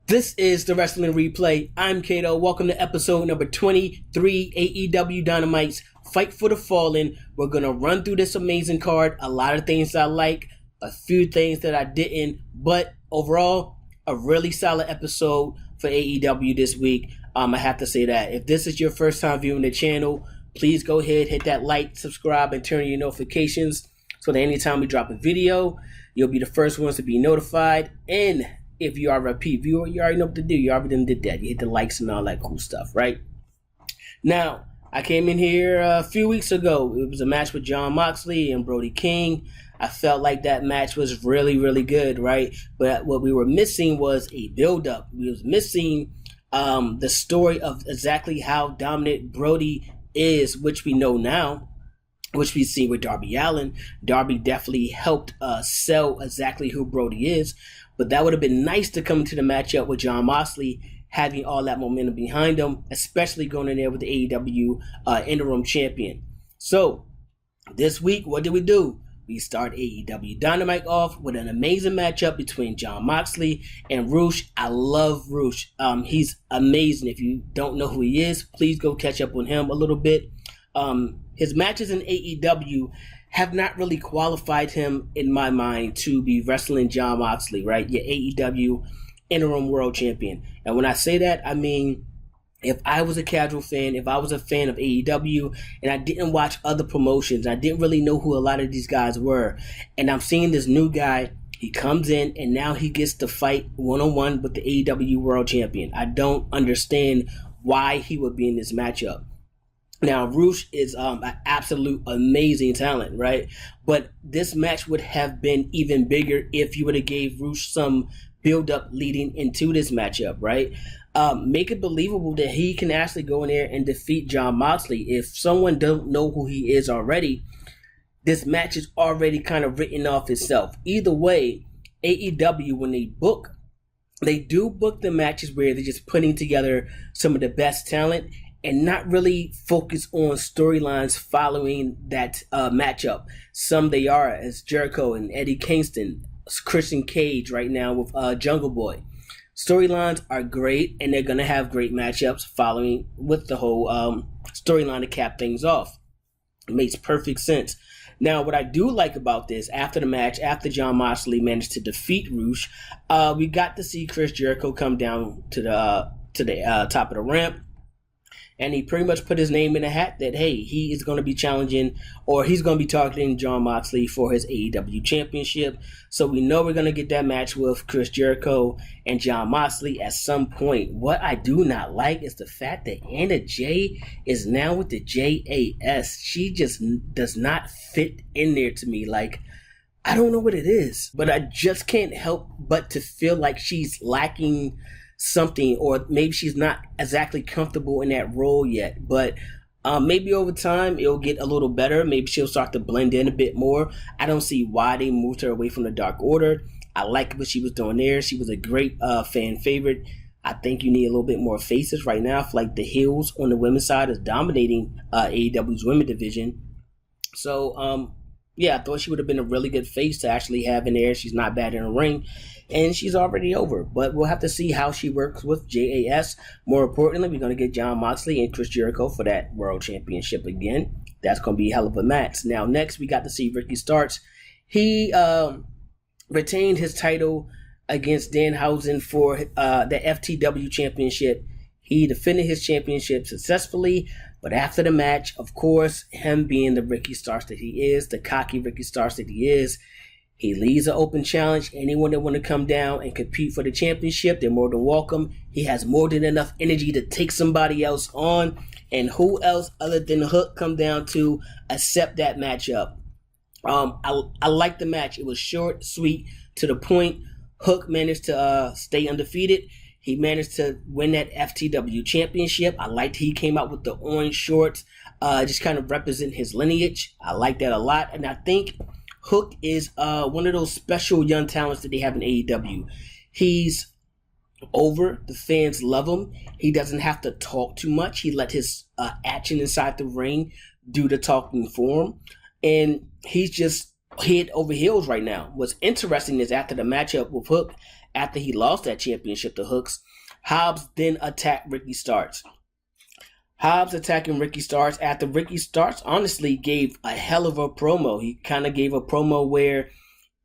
This is the Wrestling Replay. I'm Cato. Welcome to episode number 23, AEW Dynamite's Fight for the Fallen. We're going to run through this amazing card. A lot of things I like, a few things that I didn't, but overall, a really solid episode for AEW this week. I have to say that. If this is your first time viewing the channel, please go ahead, hit that like, subscribe, and turn on your notifications so that anytime we drop a video, you'll be the first ones to be notified. And if you are a repeat viewer, you already know what to do. You already did that. You hit the likes and all that cool stuff, right? Now, I came in here a few weeks ago. It was a match with Jon Moxley and Brody King. I felt like that match was really, really good, right? But what we were missing was a build-up. We was missing the story of exactly how dominant Brody is, which we know now, which we see with Darby Allin. Darby definitely helped sell exactly who Brody is. But that would have been nice to come into the matchup with Jon Moxley, having all that momentum behind him, especially going in there with the AEW Interim Champion. So, this week, what did we do? We start AEW Dynamite off with an amazing matchup between Jon Moxley and Rush. I love Rush. He's amazing. If you don't know who he is, please go catch up on him a little bit. His matches in AEW have not really qualified him, in my mind, to be wrestling Jon Moxley, right? Your AEW Interim World Champion. And when I say that, I mean, if I was a casual fan, if I was a fan of AEW, and I didn't watch other promotions, I didn't really know who a lot of these guys were, and I'm seeing this new guy, he comes in, and now he gets to fight one-on-one with the AEW World Champion. I don't understand why he would be in this matchup. Now, Rush is an absolute amazing talent, right? But this match would have been even bigger if you would have gave Rush some build-up leading into this matchup, right? Make it believable that he can actually go in there and defeat Jon Moxley. If someone don't know who he is already, this match is already kind of written off itself. Either way, AEW, when they do book the matches where they're just putting together some of the best talent and not really focus on storylines following that matchup. Some they are, as Jericho and Eddie Kingston, Christian Cage right now with Jungle Boy. Storylines are great, and they're going to have great matchups following with the whole storyline to cap things off. It makes perfect sense. Now, what I do like about this, after the match, after Jon Moxley managed to defeat Rush, we got to see Chris Jericho come down to the top of the ramp. And he pretty much put his name in the hat that, hey, he is going to be challenging, or he's going to be targeting Jon Moxley for his AEW championship. So we know we're going to get that match with Chris Jericho and Jon Moxley at some point. What I do not like is the fact that Anna Jay is now with the JAS. She just does not fit in there to me. Like, I don't know what it is, but I just can't help but to feel like she's lacking something, or maybe she's not exactly comfortable in that role yet. But maybe over time it'll get a little better. Maybe she'll start to blend in a bit more. I don't see why they moved her away from the Dark Order. I like what she was doing there. She was a great fan favorite. I think you need a little bit more faces right now. I feel like the heels on the women's side is dominating AEW's women's division. So yeah, I thought she would have been a really good face to actually have in there. She's not bad in the ring, and she's already over. But we'll have to see how she works with JAS. More importantly, we're going to get Jon Moxley and Chris Jericho for that World Championship again. That's going to be a hell of a match. Now, next, we got to see Ricky Starks. He retained his title against Danhausen for the FTW Championship. He defended his championship successfully, but after the match, of course, him being the Ricky Starks that he is, the cocky Ricky Starks that he is, he leaves an open challenge. Anyone that want to come down and compete for the championship, they're more than welcome. He has more than enough energy to take somebody else on. And who else other than Hook come down to accept that matchup? I like the match. It was short, sweet, to the point. Hook managed to stay undefeated. He managed to win that FTW championship. I liked he came out with the orange shorts, just kind of represent his lineage. I like that a lot. And I think Hook is one of those special young talents that they have in AEW. He's over. The fans love him. He doesn't have to talk too much. He let his action inside the ring do the talking for him. And he's just head over heels right now. What's interesting is after the matchup with Hook, after he lost that championship to Hooks, Hobbs then attacked Ricky Starks. Hobbs attacking Ricky Starks after Ricky Starks honestly gave a hell of a promo. He kind of gave a promo where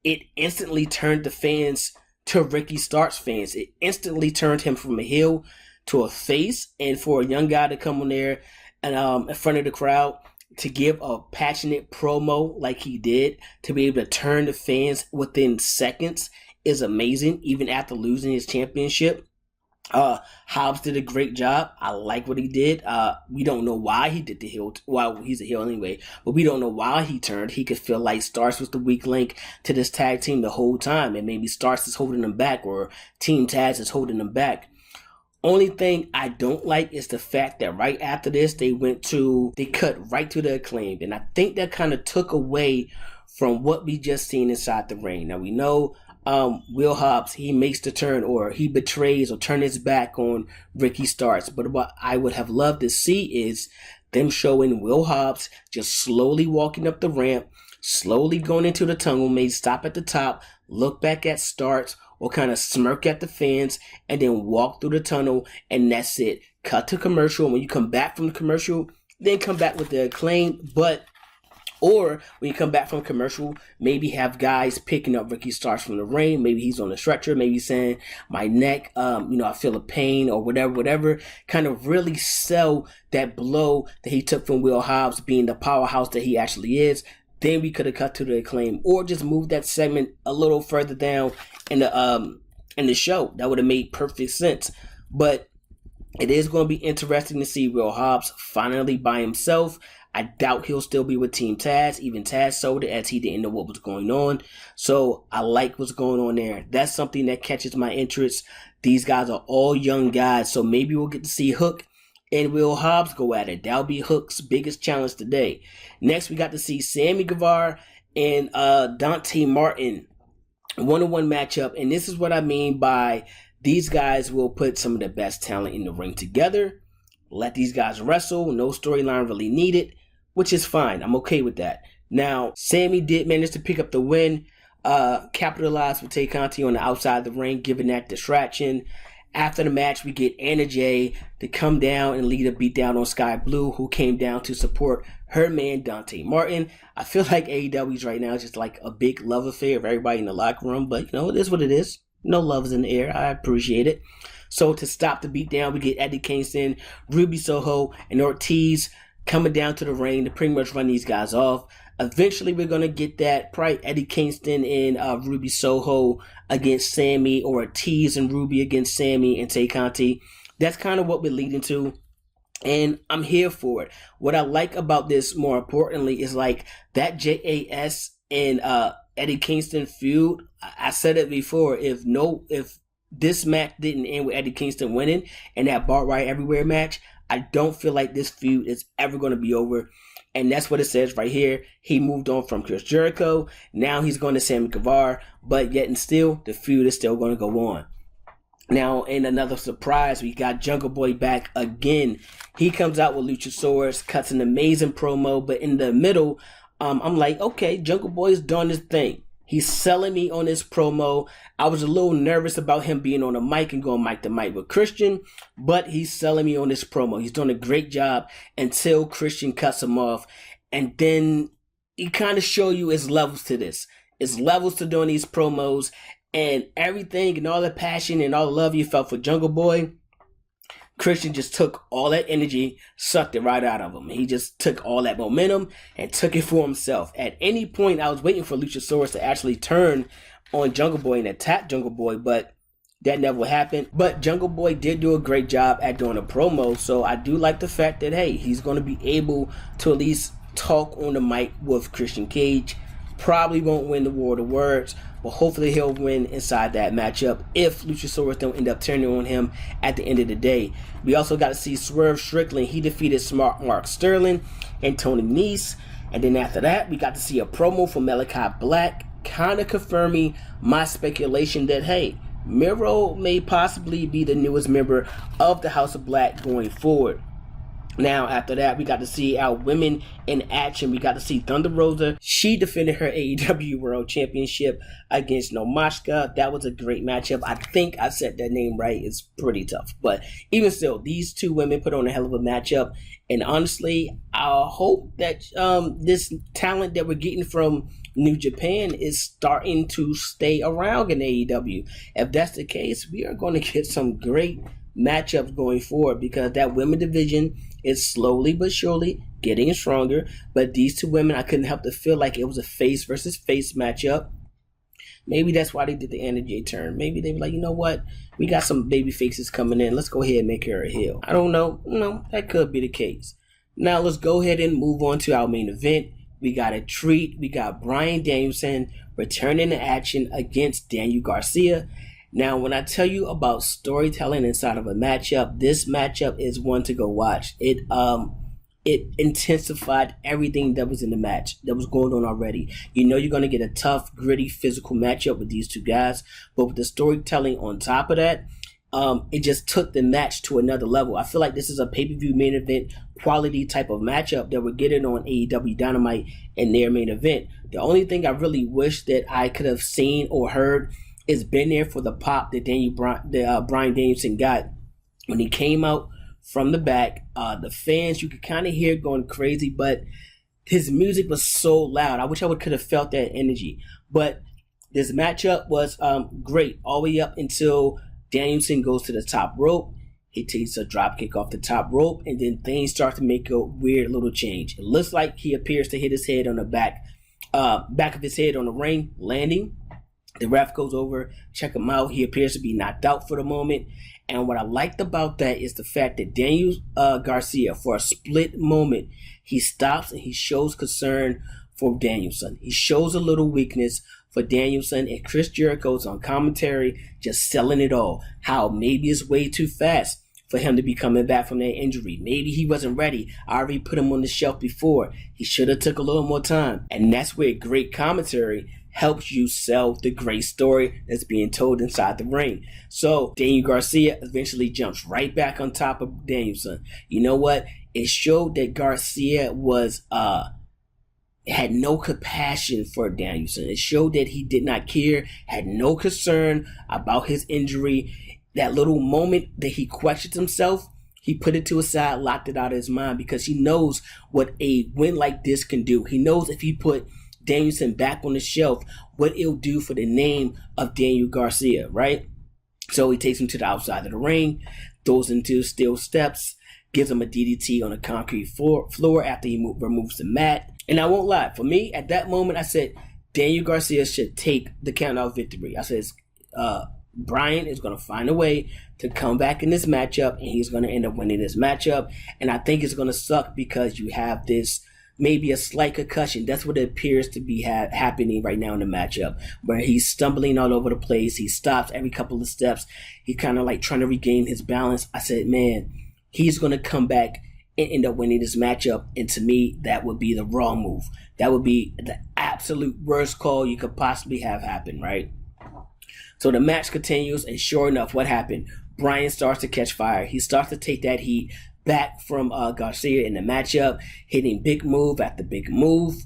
it instantly turned the fans to Ricky Starks fans. It instantly turned him from a heel to a face. And for a young guy to come on there and in front of the crowd to give a passionate promo like he did, to be able to turn the fans within seconds is amazing, even after losing his championship. Hobbs did a great job. I like what he did. We don't know why he did the heel. Well, he's a heel anyway, but we don't know why he turned. He could feel like Starks was the weak link to this tag team the whole time, and maybe Starks is holding him back, or Team Taz is holding him back. Only thing I don't like is the fact that right after this, they cut right to the Acclaimed, and I think that kind of took away from what we just seen inside the ring. Now we know Will Hobbs, he makes the turn, or he betrays or turns his back on Ricky Starks. But what I would have loved to see is them showing Will Hobbs just slowly walking up the ramp, slowly going into the tunnel, maybe stop at the top, look back at Starks, or kind of smirk at the fans, and then walk through the tunnel, and that's it. Cut to commercial. When you come back from the commercial, then come back with the Acclaim. Or when you come back from commercial, maybe have guys picking up Ricky Starks from the ring. Maybe he's on a stretcher. Maybe saying, my neck, I feel a pain, or whatever. Kind of really sell that blow that he took from Will Hobbs being the powerhouse that he actually is. Then we could have cut to the Acclaim, or just move that segment a little further down in the show. That would have made perfect sense. But it is going to be interesting to see Will Hobbs finally by himself. I doubt he'll still be with Team Taz. Even Taz sold it, as he didn't know what was going on. So I like what's going on there. That's something that catches my interest. These guys are all young guys, so maybe we'll get to see Hook and Will Hobbs go at it. That'll be Hook's biggest challenge today. Next, we got to see Sammy Guevara and Dante Martin. One-on-one matchup. And this is what I mean by these guys will put some of the best talent in the ring together. Let these guys wrestle. No storyline really needed, which is fine. I'm okay with that. Now, Sammy did manage to pick up the win. Capitalized with Tay Conti on the outside of the ring, giving that distraction. After the match, we get Anna Jay to come down and lead a beatdown on Skye Blue, who came down to support her man, Dante Martin. I feel like AEW's right now is just like a big love affair of everybody in the locker room, but it is what it is. No love is in the air. I appreciate it. So to stop the beatdown, we get Eddie Kingston, Ruby Soho, and Ortiz coming down to the ring to pretty much run these guys off. Eventually, we're going to get that, probably Eddie Kingston and Ruby Soho against Sammy, or Ortiz and Ruby against Sammy and Tay Conti. That's kind of what we're leading to, and I'm here for it. What I like about this, more importantly, is like that JAS and Eddie Kingston feud. I said it before, if this match didn't end with Eddie Kingston winning and that Barbed Wire Everywhere match, I don't feel like this feud is ever going to be over. And that's what it says right here. He moved on from Chris Jericho. Now he's going to Sammy Guevara. But yet and still, the feud is still going to go on. Now, in another surprise, we got Jungle Boy back again. He comes out with Luchasaurus, cuts an amazing promo. But in the middle, I'm like, okay, Jungle Boy's done his thing. He's selling me on this promo. I was a little nervous about him being on the mic and going mic to mic with Christian, but he's selling me on this promo. He's doing a great job until Christian cuts him off. And then he kind of show you his levels to this. It's levels to doing these promos, and everything and all the passion and all the love you felt for Jungle Boy, Christian just took all that energy, sucked it right out of him. He just took all that momentum and took it for himself. At any point, I was waiting for Luchasaurus to actually turn on Jungle Boy and attack Jungle Boy, but that never happened. But Jungle Boy did do a great job at doing a promo, so I do like the fact that, hey, he's going to be able to at least talk on the mic with Christian Cage. Probably won't win the War of the Words, but hopefully he'll win inside that matchup if Luchasaurus don't end up turning on him at the end of the day. We also got to see Swerve Strickland. He defeated Smart Mark Sterling and Tony Nese. And then after that, we got to see a promo from Malachi Black, kind of confirming my speculation that, hey, Miro may possibly be the newest member of the House of Black going forward. Now, after that, we got to see our women in action. We got to see Thunder Rosa. She defended her AEW World Championship against Nomaska. That was a great matchup. I think I said that name right. It's pretty tough. But even still, these two women put on a hell of a matchup. And honestly, I hope that this talent that we're getting from New Japan is starting to stay around in AEW. If that's the case, we are going to get some great matchups going forward, because that women division is slowly but surely getting stronger. But these two women, I couldn't help to feel like it was a face versus face matchup. Maybe that's why they did the Anna Jay turn. Maybe they were like, you know what? We got some baby faces coming in. Let's go ahead and make her a heel. I don't know. No, that could be the case. Now let's go ahead and move on to our main event. We got a treat. We got Bryan Danielson returning to action against Daniel Garcia. Now, when I tell you about storytelling inside of a matchup, this matchup is one to go watch. It intensified everything that was in the match that was going on already. You know you're going to get a tough, gritty, physical matchup with these two guys, but with the storytelling on top of that, it just took the match to another level. I feel like this is a pay-per-view main event quality type of matchup that we're getting on AEW Dynamite in their main event. The only thing I really wish that I could have seen or heard is been there for the pop that Bryan Danielson got when he came out from the back. The fans, you could kind of hear going crazy, but his music was so loud. I wish I could have felt that energy. But this matchup was great all the way up until Danielson goes to the top rope. He takes a drop kick off the top rope, and then things start to make a weird little change. It looks like he appears to hit his head on the back of his head on the ring, landing. The ref goes over, check him out. He appears to be knocked out for the moment. And what I liked about that is the fact that Daniel Garcia, for a split moment, he stops and he shows concern for Danielson. He shows a little weakness for Danielson, and Chris Jericho's on commentary just selling it all. How maybe it's way too fast for him to be coming back from that injury. Maybe he wasn't ready. I already put him on the shelf before. He should have took a little more time. And that's where great commentary helps you sell the great story that's being told inside the ring. So Daniel Garcia eventually jumps right back on top of Danielson. You know what? It showed that Garcia was had no compassion for Danielson. It showed that he did not care, had no concern about his injury. That little moment that he questioned himself, he put it to his side, locked it out of his mind, because he knows what a win like this can do. He knows if he put Danielson back on the shelf, what it'll do for the name of Daniel Garcia, right? So he takes him to the outside of the ring, throws him to steel steps, gives him a DDT on a concrete floor after he removes the mat. And I won't lie, for me, at that moment, I said, Daniel Garcia should take the count-out victory. I said, Bryan is going to find a way to come back in this matchup, and he's going to end up winning this matchup. And I think it's going to suck because you have this, maybe a slight concussion. That's what it appears to be happening right now in the matchup, where he's stumbling all over the place. He stops every couple of steps. He's kind of like trying to regain his balance. I said, man, he's going to come back and end up winning this matchup. And to me, that would be the wrong move. That would be the absolute worst call you could possibly have happen, right? So the match continues, and sure enough, what happened? Bryan starts to catch fire. He starts to take that heat back from Garcia in the matchup, hitting big move after big move.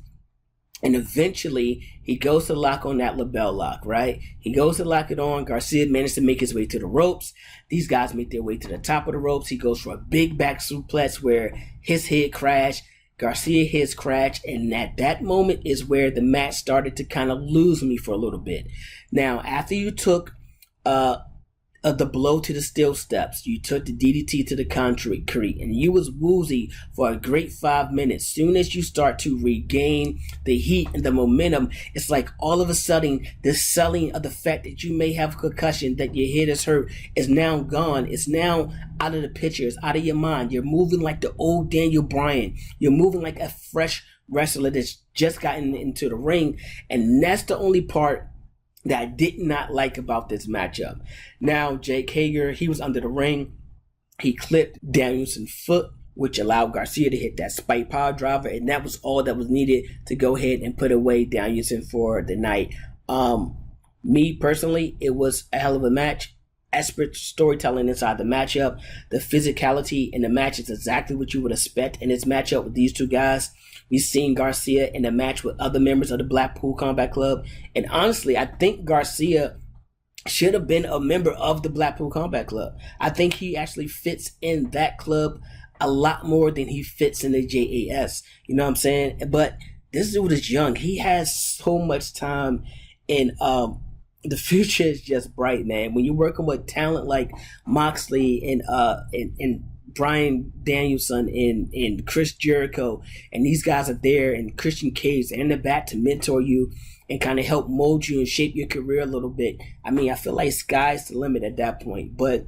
And eventually, he goes to lock on that label lock, right? He goes to lock it on. Garcia managed to make his way to the ropes. These guys make their way to the top of the ropes. He goes for a big back suplex where his head crashed. Garcia hits crash, and at that moment is where the match started to kind of lose me for a little bit. Now, after you took the blow to the steel steps, you took the DDT to the concrete, and you was woozy for a great 5 minutes. Soon as you start to regain the heat and the momentum, it's like all of a sudden the selling of the fact that you may have a concussion, that your head is hurt, is now gone. It's now out of the picture. It's out of your mind. You're moving like the old Daniel Bryan. You're moving like a fresh wrestler that's just gotten into the ring, and that's the only part that I did not like about this matchup. Now, Jake Hager, he was under the ring. He clipped Danielson's foot, which allowed Garcia to hit that spike power driver, and that was all that was needed to go ahead and put away Danielson for the night. Me, personally, it was a hell of a match. expert storytelling inside the matchup. The physicality in the match is exactly what you would expect in this matchup with these two guys. We've seen Garcia in a match with other members of the Blackpool Combat Club. And honestly, I think Garcia should have been a member of the Blackpool Combat Club. I think he actually fits in that club a lot more than he fits in the JAS. You know what I'm saying? But this dude is young. He has so much time, and the future is just bright, man. When you're working with talent like Moxley and Bryan Danielson and Chris Jericho, and these guys are there, and Christian Cage and the back to mentor you and kind of help mold you and shape your career a little bit. I mean, I feel like sky's the limit at that point. But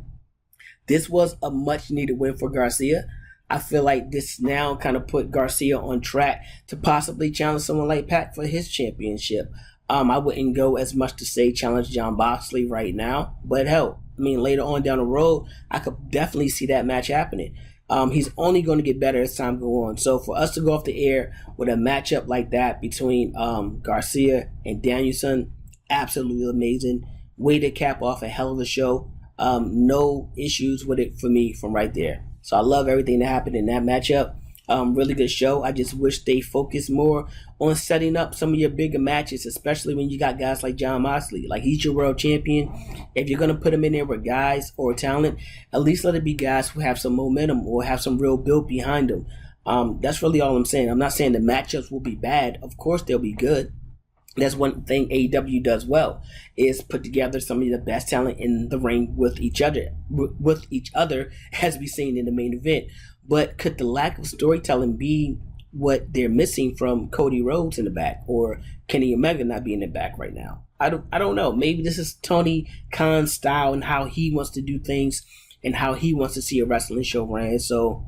this was a much needed win for Garcia. I feel like this now kind of put Garcia on track to possibly challenge someone like Pac for his championship. I wouldn't go as much to say challenge Jon Moxley right now, but hell, I mean, later on down the road, I could definitely see that match happening. He's only going to get better as time goes on. So for us to go off the air with a matchup like that between Garcia and Danielson, absolutely amazing. Way to cap off a hell of a show. No issues with it for me from right there. So I love everything that happened in that matchup. Really good show. I just wish they focused more on setting up some of your bigger matches, especially when you got guys like Jon Moxley. Like, he's your world champion. If you're going to put him in there with guys or talent, at least let it be guys who have some momentum or have some real build behind them. That's really all I'm saying. I'm not saying the matchups will be bad. Of course, they'll be good. That's one thing AEW does well, is put together some of the best talent in the ring with each other, as we've seen in the main event. But could the lack of storytelling be what they're missing from Cody Rhodes in the back, or Kenny Omega not being in the back right now? I don't know. Maybe this is Tony Khan's style and how he wants to do things and how he wants to see a wrestling show ran. So,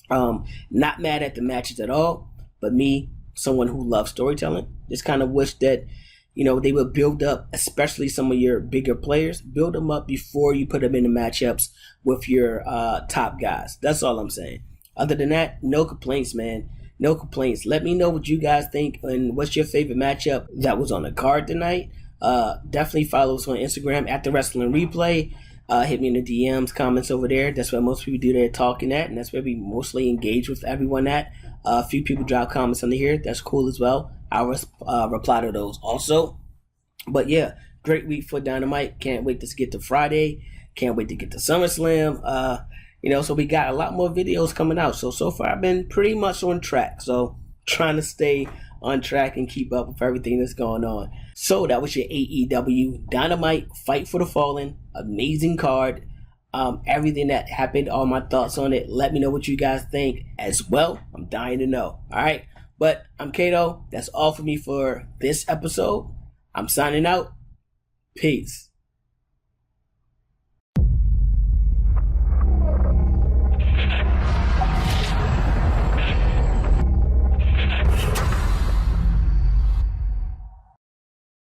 not mad at the matches at all, but me, someone who loves storytelling, just kind of wish that, you know, they would build up, especially some of your bigger players, build them up before you put them in the matchups with your top guys. That's all I'm saying. Other than that, no complaints, man. No complaints. Let me know what you guys think and what's your favorite matchup that was on the card tonight. Definitely follow us on Instagram at The Wrestling Replay. Hit me in the DMs, comments over there. That's where most people do their talking at, and that's where we mostly engage with everyone at. A few people drop comments under here. That's cool as well. I'll reply to those also. But yeah, great week for Dynamite. Can't wait to get to Friday. Can't wait to get to SummerSlam. So we got a lot more videos coming out. So far I've been pretty much on track. So trying to stay on track and keep up with everything that's going on. So that was your AEW Dynamite Fight for the Fallen. Amazing card. Everything that happened, all my thoughts on it. Let me know what you guys think as well. I'm dying to know. All right. But I'm Cato. That's all for me for this episode. I'm signing out. Peace.